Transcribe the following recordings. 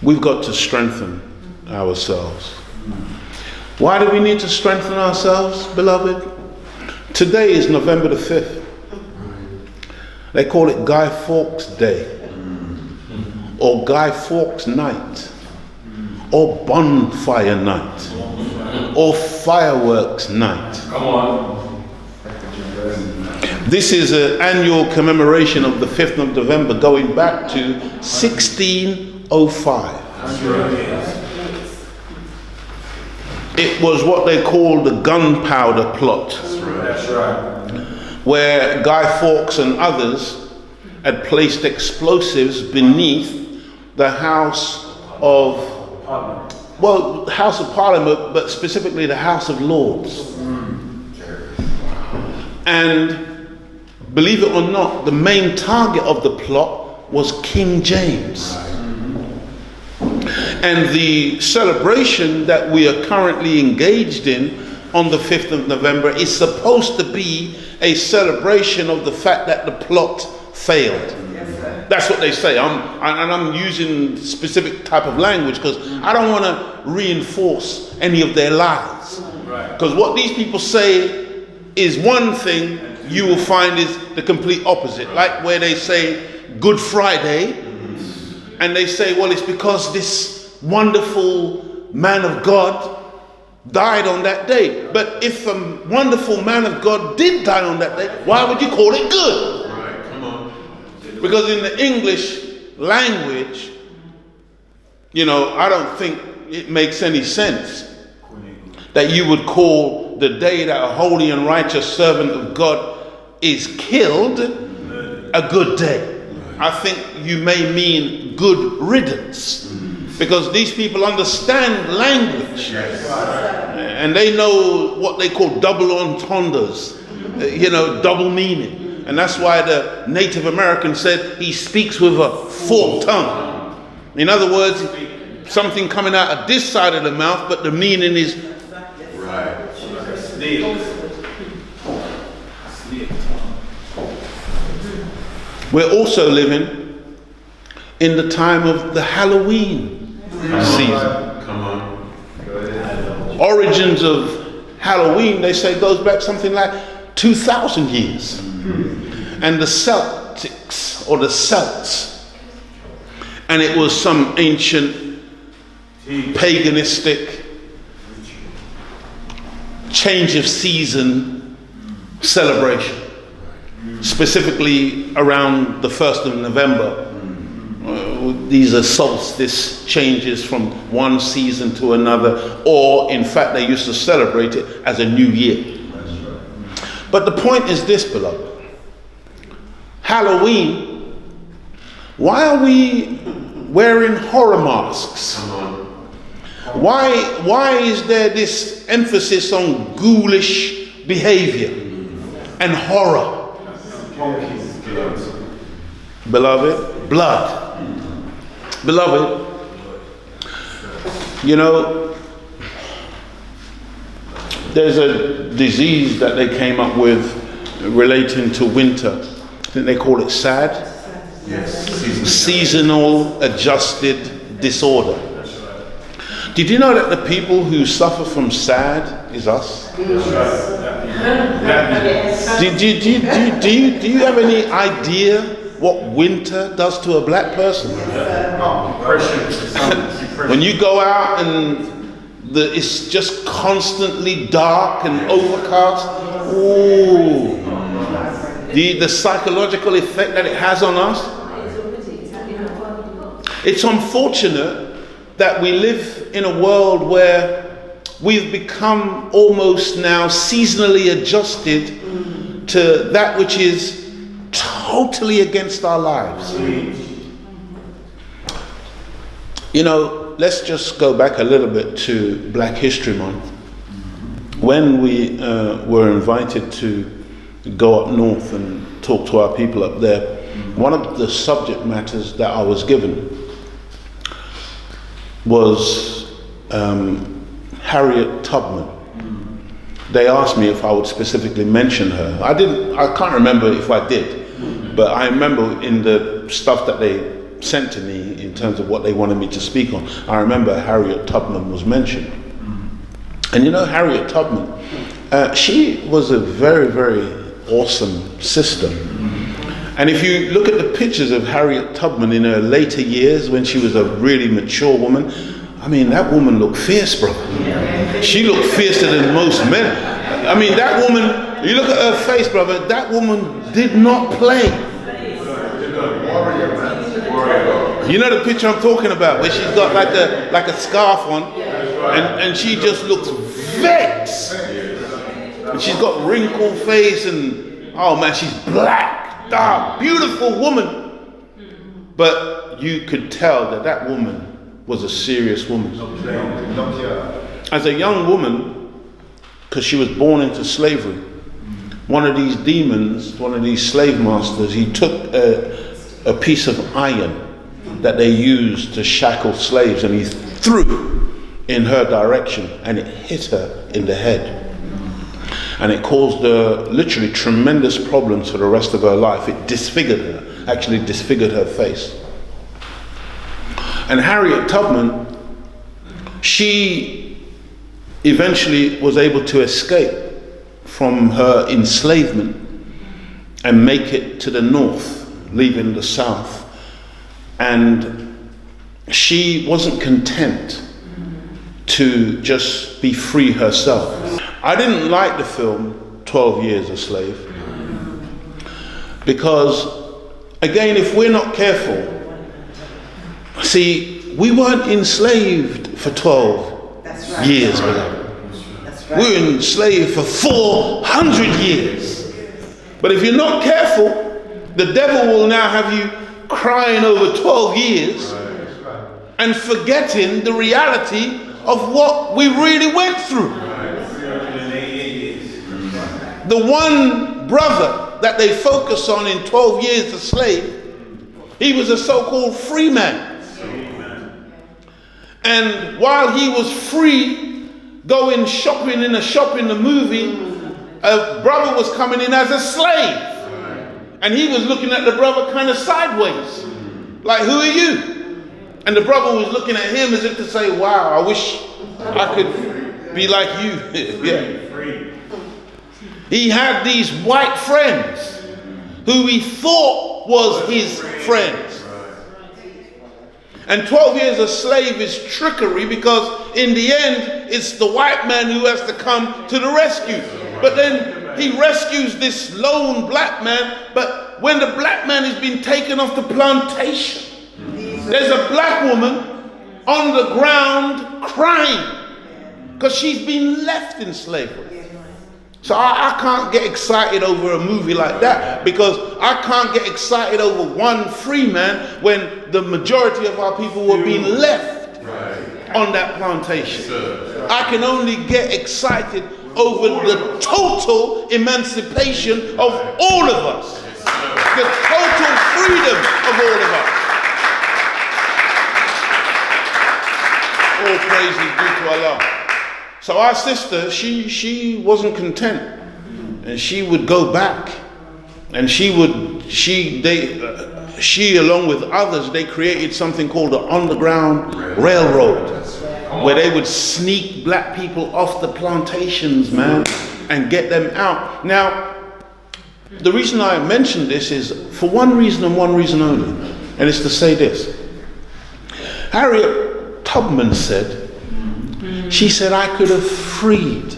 we've got to strengthen ourselves. Why do we need to strengthen ourselves, beloved? Today is November the 5th. They call it Guy Fawkes Day, or Guy Fawkes Night, or Bonfire Night, or Fireworks Night. Come on. This is an annual commemoration of the 5th of November going back to 1605. It was what they called the Gunpowder Plot. That's right. Where Guy Fawkes and others had placed explosives beneath the House of Parliament, but specifically the House of Lords. And believe it or not, the main target of the plot was King James. And the celebration that we are currently engaged in on the 5th of November is supposed to be a celebration of the fact that the plot failed. That's what they say. I'm using specific type of language because I don't want to reinforce any of their lies. Because what these people say is one thing, you will find is the complete opposite. Like where they say Good Friday, and they say, well, it's because this wonderful man of God died on that day. But if a wonderful man of God did die on that day, why would you call it good? Right, come on. Because in the English language, I don't think it makes any sense that you would call the day that a holy and righteous servant of God is killed a good day. I think you may mean good riddance. Because these people understand language, and they know what they call double entendres, double meaning. And that's why the Native American said he speaks with a forked tongue. In other words, something coming out of this side of the mouth, but the meaning is right. We're also living in the time of the Halloween season. Come on. Origins of Halloween, they say, goes back something like 2,000 years. And the Celtics, or the Celts, and it was some ancient paganistic change of season celebration, specifically around the 1st of November. These are solstice changes from one season to another, or in fact they used to celebrate it as a new year. But the point is this, beloved. Halloween, why are we wearing horror masks? Why is there this emphasis on ghoulish behavior and horror? Beloved, blood. Beloved, there's a disease that they came up with relating to winter. I think they call it SAD. Yes. Seasonal Adjusted Disorder. Did you know that the people who suffer from SAD is us? Do you have any idea what winter does to a black person? When you go out and it's just constantly dark and overcast, ooh, the psychological effect that it has on us. It's unfortunate that we live in a world where we've become almost now seasonally adjusted to that which is totally against our lives. Let's just go back a little bit to Black History Month. When we were invited to go up north and talk to our people up there, one of the subject matters that I was given was Harriet Tubman. They asked me if I would specifically mention her. I can't remember if I did, but I remember in the stuff that they sent to me in terms of what they wanted me to speak on, I remember Harriet Tubman was mentioned. And you know, Harriet Tubman, she was a very, very awesome sister. And if you look at the pictures of Harriet Tubman in her later years, when she was a really mature woman, I mean, that woman looked fierce, bro. She looked fiercer than most men. I mean, that woman, you look at her face, brother, that woman did not play. You know the picture I'm talking about, where she's got like a scarf on, and she just looks vexed. And she's got wrinkled face, and oh man, she's black. Dark, beautiful woman. But you could tell that that woman was a serious woman. As a young woman, because she was born into slavery, one of these demons, one of these slave masters, he took a piece of iron that they used to shackle slaves, and he threw in her direction, and it hit her in the head. And it caused literally tremendous problems for the rest of her life. It disfigured her, actually disfigured her face. And Harriet Tubman, she eventually was able to escape from her enslavement and make it to the north, leaving the south. And she wasn't content to just be free herself. I didn't like the film 12 Years a Slave, because again, if we're not careful, see, we weren't enslaved for 12 years, beloved. We were enslaved for 400 years. But if you're not careful, the devil will now have you crying over 12 years and forgetting the reality of what we really went through. The one brother that they focus on in 12 Years a Slave, he was a so-called free man. And while he was free, going shopping in a shop in the movie, a brother was coming in as a slave. And he was looking at the brother kind of sideways. Like, who are you? And the brother was looking at him as if to say, wow, I wish I could be like you. Yeah. He had these white friends who he thought was his friends. And 12 Years a Slave is trickery, because in the end, it's the white man who has to come to the rescue. But then he rescues this lone black man, but when the black man has been taken off the plantation, there's a black woman on the ground crying because she's been left in slavery. So I can't get excited over a movie like that, because I can't get excited over one free man when the majority of our people were being left on that plantation. I can only get excited over the total emancipation of all of us, the total freedom of all of us. All praise is due to Allah. So our sister, she wasn't content, and she would go back, and she along with others, they created something called the Underground Railroad, where they would sneak black people off the plantations, man, and get them out. Now, the reason I mention this is for one reason and one reason only, and it's to say this. Harriet Tubman said, she said, I could have freed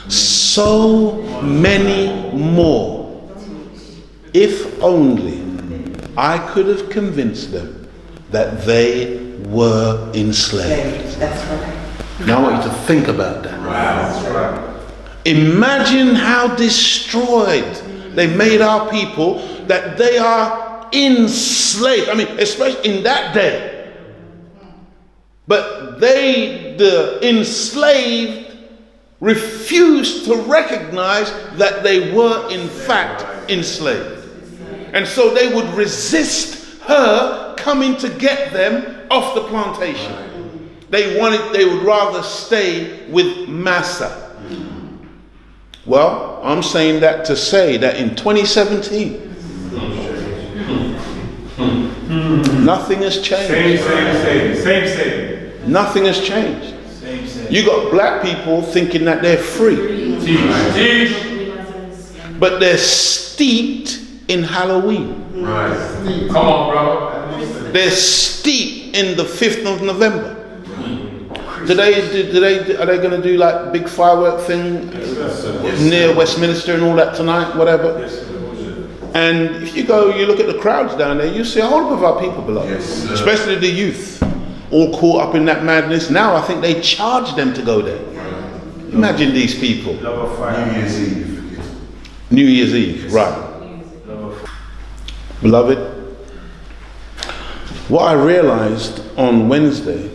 so many more if only I could have convinced them that they were enslaved. That's right. Now I want you to think about that. That's right. Imagine how destroyed they made our people, that they are enslaved. I mean, especially in that day. But the enslaved, refused to recognize that they were in fact enslaved. And so they would resist her coming to get them off the plantation. They would rather stay with Massa. Well, I'm saying that to say that in 2017, Nothing has changed. Same. Nothing has changed. Same. You got black people thinking that they're free, Teach. but they're steeped in Halloween. Right. Come on, brother. They're steeped in the 5th of November. Are they going to do like big firework thing near Westminster and all that tonight, whatever? And if you go, you look at the crowds down there, you see a whole lot of our people below, especially the youth, all caught up in that madness. Now I think they charge them to go there. Imagine these people. New Year's Eve, right. Beloved, what I realized on Wednesday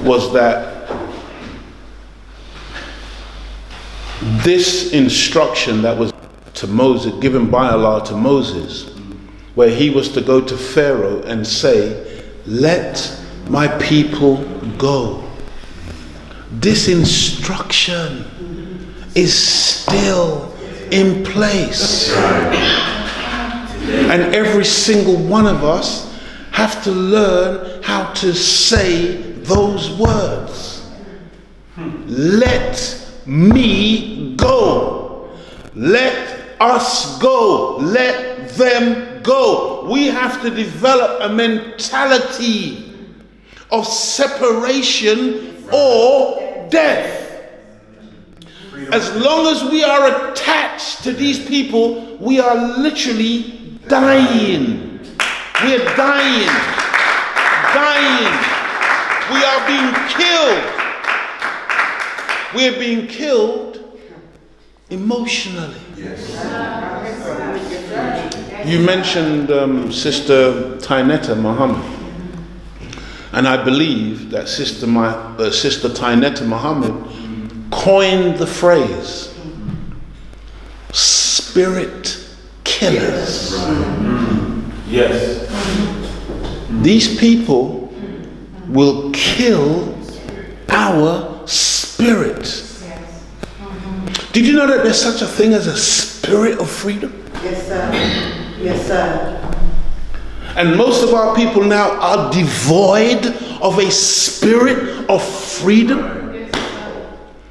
was that this instruction that was to Moses, given by Allah to Moses, where he was to go to Pharaoh and say, let my people go. This instruction is still in place. And every single one of us have to learn how to say those words. Let me go. Let us go. Let them go. We have to develop a mentality of separation or death. As long as we are attached to these people, we are literally dying. We are dying. We are being killed. We are being killed emotionally. You mentioned Sister Tainetta Muhammad, and I believe that Sister Tainetta Muhammad coined the phrase spirit killers. Yes. These people will kill our spirit. Did you know that there's such a thing as a spirit of freedom? Yes, sir. Yes, sir. And most of our people now are devoid of a spirit of freedom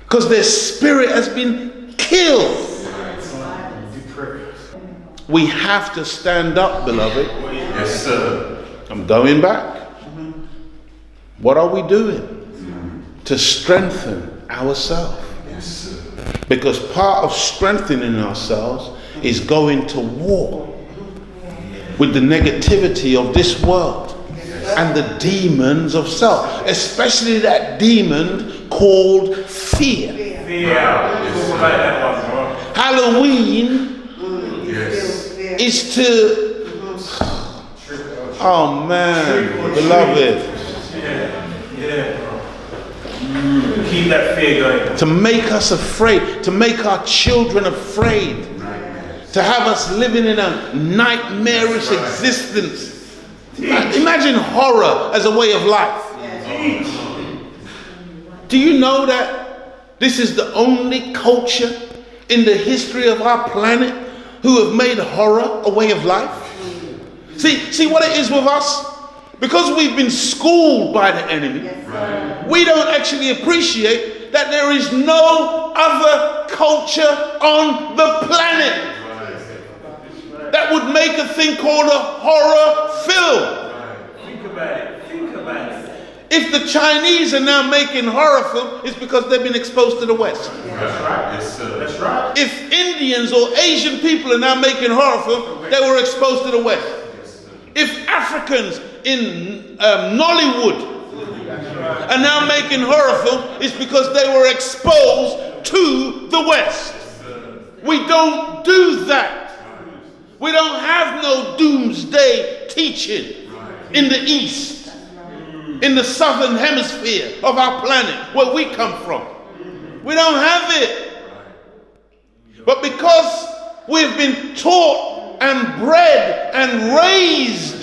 because their spirit has been killed. We have to stand up, beloved. Yes, sir. I'm going back. What are we doing to strengthen ourselves? Yes, sir. Because part of strengthening ourselves is going to war with the negativity of this world and the demons of self, especially that demon called fear. Halloween is to, oh man, beloved, Keep that fear going. to make us afraid, to make our children afraid, to have us living in a nightmarish existence. Imagine horror as a way of life. Do you know that this is the only culture in the history of our planet who have made horror a way of life? See what it is with us? Because we've been schooled by the enemy, we don't actually appreciate that there is no other culture on the planet that would make a thing called a horror film. Think about it. If the Chinese are now making horror film, it's because they've been exposed to the West. That's right. Yes, sir. That's right. If Indians or Asian people are now making horror film, they were exposed to the West. If Africans in Nollywood are now making horror film, it's because they were exposed to the West. We don't do that. We don't have no doomsday teaching in the East, in the southern hemisphere of our planet, where we come from. We don't have it. But because we've been taught and bred and raised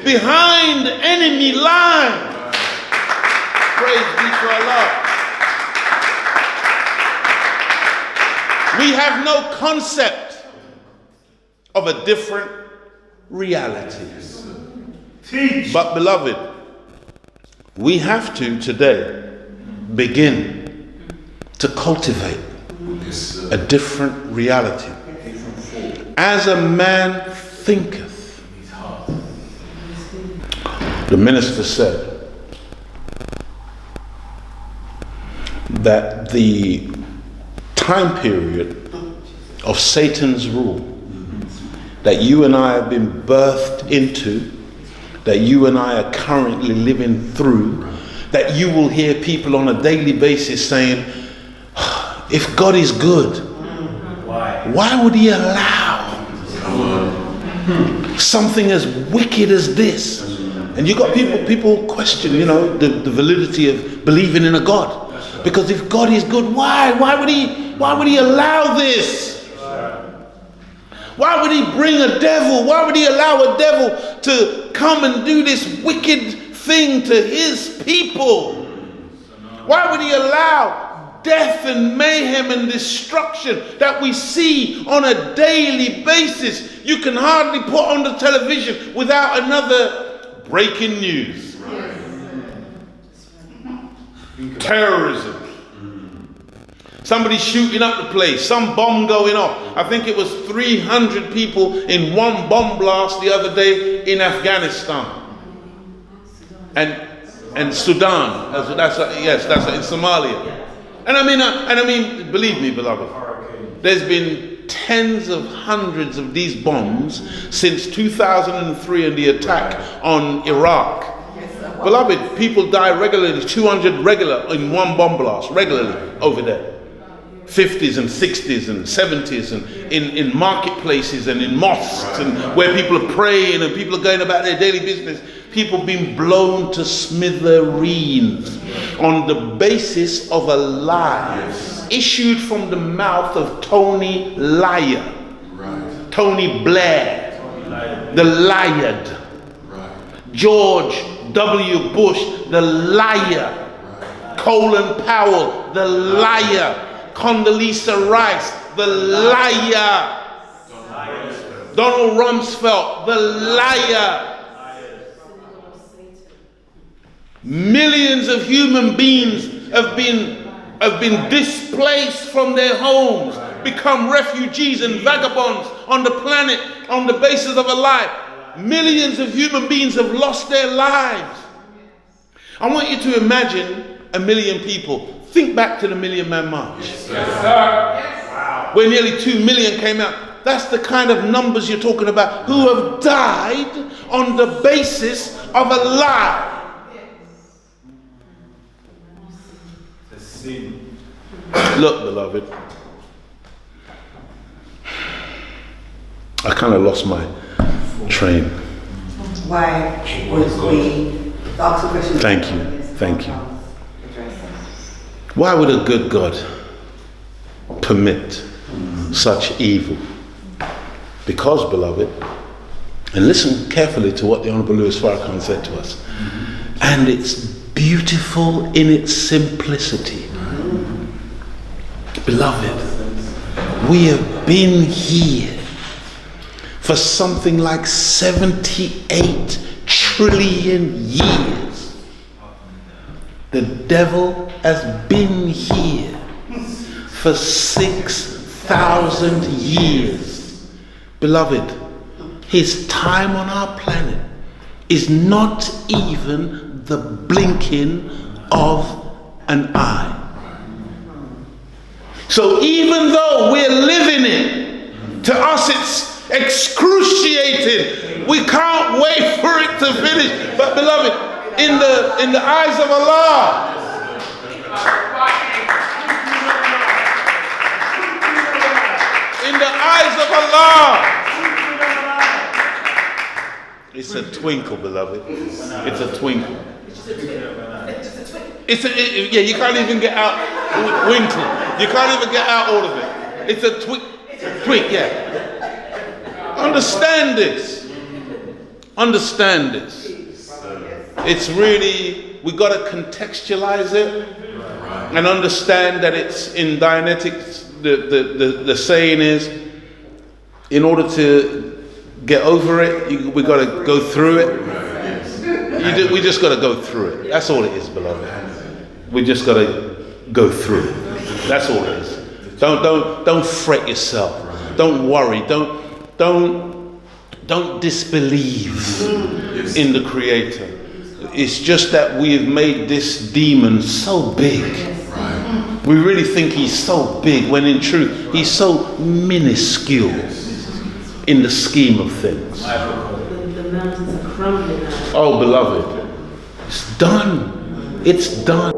behind enemy lines, praise be to Allah, we have no concept of a different reality. Teach. But beloved, we have to today begin to cultivate a different reality. As a man thinketh, the minister said that the time period of Satan's rule that you and I have been birthed into, that you and I are currently living through, that you will hear people on a daily basis saying, if God is good, why would he allow something as wicked as this? And you got people question, the validity of believing in a God. Because if God is good, why would he allow this? Why would he bring a devil? Why would he allow a devil to come and do this wicked thing to his people? Why would he allow death and mayhem and destruction that we see on a daily basis? You can hardly put on the television without another breaking news. Terrorism. Somebody shooting up the place, some bomb going off. I think it was 300 people in one bomb blast the other day in Afghanistan and Sudan. That's in Somalia. And I mean, believe me, beloved, there's been tens of hundreds of these bombs since 2003 and the attack on Iraq. Beloved, people die regularly, 200 regular in one bomb blast, regularly over there. 50s and 60s and 70s and in marketplaces and in mosques and where people are praying and people are going about their daily business. People being blown to smithereens on the basis of a lie issued from the mouth of Tony Liar, Tony Blair, the liar, George W. Bush, the liar, Colin Powell, the liar, Condoleezza Rice, the liar, Donald Rumsfeld, the liar. Millions of human beings have been displaced from their homes, become refugees and vagabonds on the planet on the basis of a lie. Millions of human beings have lost their lives. I want you to imagine 1 million people. Think back to the Million Man March. Yes, sir. Wow. Where nearly 2 million came out. That's the kind of numbers you're talking about who have died on the basis of a lie. Look, beloved, I kind of lost my train. Why would we ask a question? Thank you. Why would a good God permit such evil? Because, beloved, and listen carefully to what the Honorable Louis Farrakhan said to us, and it's beautiful in its simplicity. Beloved, we have been here for something like 78 trillion years. The devil has been here for 6,000 years. Beloved, his time on our planet is not even the blinking of an eye. So even though we're living it, to us it's excruciating. We can't wait for it to finish. But beloved, in the eyes of Allah, in the eyes of Allah, it's a twinkle, beloved. It's a twinkle. You can't even get out winkle. You can't even get out all of it. It's a twink, yeah. Understand this. Understand this. It's really, we got to contextualize it and understand that it's in Dianetics. The saying is, in order to get over it, we got to go through it. We just got to go through it. That's all it is, beloved. We just got to go through it. That's all it is. Don't fret yourself. Don't worry. Don't disbelieve in the Creator. It's just that we have made this demon so big. We really think he's so big, when in truth he's so minuscule in the scheme of things. The mountains are crumbling now. Oh, beloved, it's done. It's done.